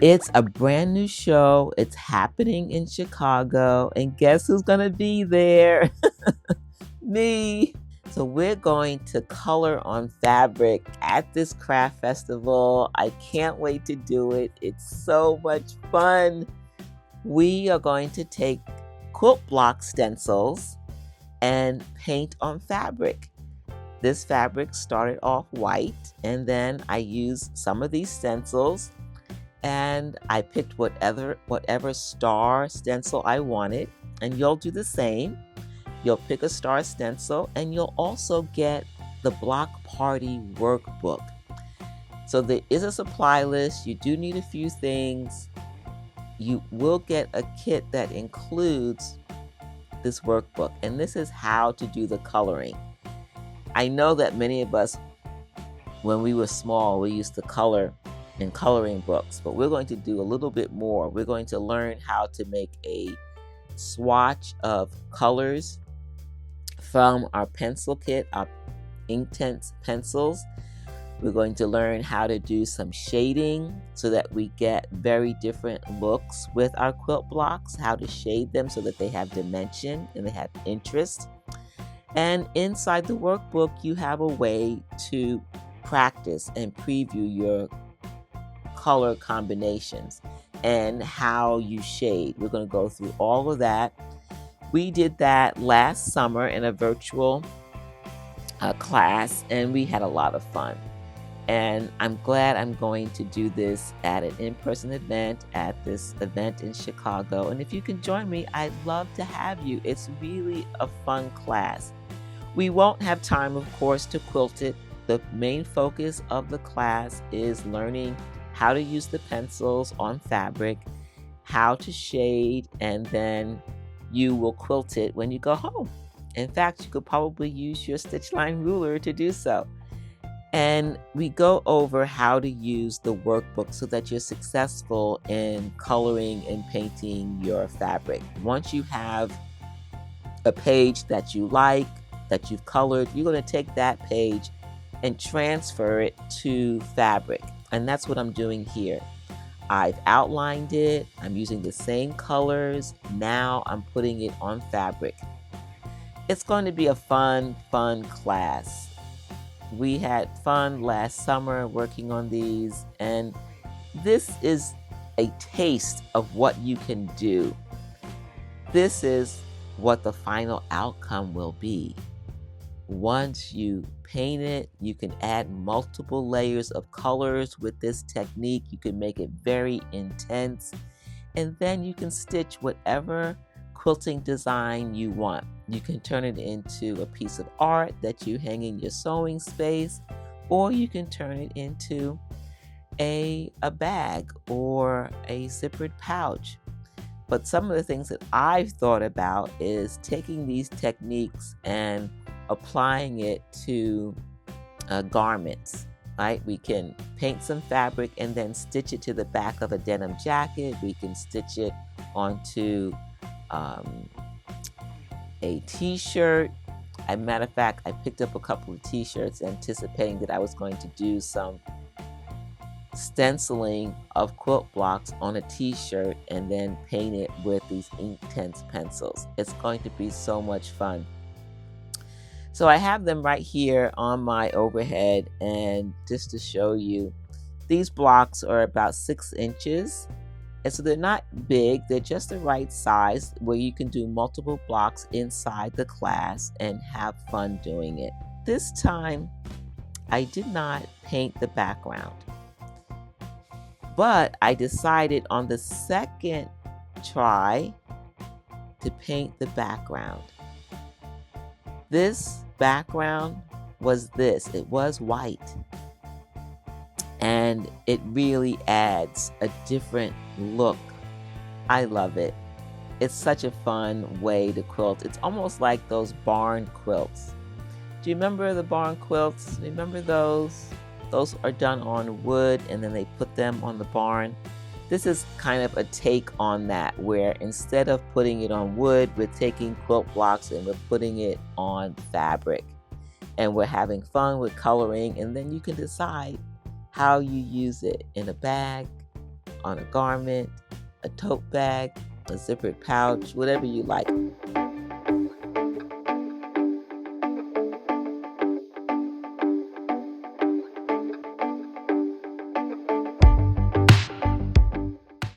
It's a brand new show. It's happening in Chicago. And guess who's going to be there? Me. So we're going to color on fabric at this craft festival. I can't wait to do it. It's so much fun. We are going to take quilt block stencils and paint on fabric. This fabric started off white, and then I used some of these stencils and I picked whatever star stencil I wanted, and you'll do the same. You'll pick a star stencil, and you'll also get the Block Party workbook. So there is a supply list. You do need a few things. You will get a kit that includes this workbook, and this is how to do the coloring. I know that many of us, when we were small, we used to color in coloring books, but we're going to do a little bit more. We're going to learn how to make a swatch of colors from our pencil kit, our Inktense pencils. We're going to learn how to do some shading so that we get very different looks with our quilt blocks, how to shade them so that they have dimension and they have interest. And inside the workbook, you have a way to practice and preview your color combinations and how you shade. We're going to go through all of that. We did that last summer in a virtual class, and we had a lot of fun. And I'm glad I'm going to do this at an in-person event at this event in Chicago. And if you can join me, I'd love to have you. It's really a fun class. We won't have time, of course, to quilt it. The main focus of the class is learning how to use the pencils on fabric, how to shade, and then you will quilt it when you go home. In fact, you could probably use your stitch line ruler to do so. And we go over how to use the workbook so that you're successful in coloring and painting your fabric. Once you have a page that you like, that you've colored, you're going to take that page and transfer it to fabric. And that's what I'm doing here. I've outlined it. I'm using the same colors. Now I'm putting it on fabric. It's going to be a fun class. We had fun last summer working on these, and this is a taste of what you can do. This is what the final outcome will be. Once you paint it, you can add multiple layers of colors with this technique. You can make it very intense, and then you can stitch whatever quilting design you want. You can turn it into a piece of art that you hang in your sewing space, or you can turn it into a bag or a zippered pouch. But some of the things that I've thought about is taking these techniques and applying it to garments, right? We can paint some fabric and then stitch it to the back of a denim jacket. We can stitch it onto a t-shirt. As a matter of fact, I picked up a couple of t-shirts anticipating that I was going to do some stenciling of quilt blocks on a t-shirt and then paint it with these Inktense pencils. It's going to be so much fun. So I have them right here on my overhead, and just to show you, these blocks are about 6 inches. And so they're not big, they're just the right size where you can do multiple blocks inside the class and have fun doing it. This time, I did not paint the background, but I decided on the second try to paint the background. This background was it was white. And it really adds a different look. I love it. It's such a fun way to quilt. It's almost like those barn quilts. Do you remember the barn quilts? Remember those? Those are done on wood and then they put them on the barn. This is kind of a take on that, where instead of putting it on wood, we're taking quilt blocks and we're putting it on fabric. And we're having fun with coloring, and then you can decide how you use it in a bag, on a garment, a tote bag, a zippered pouch, whatever you like.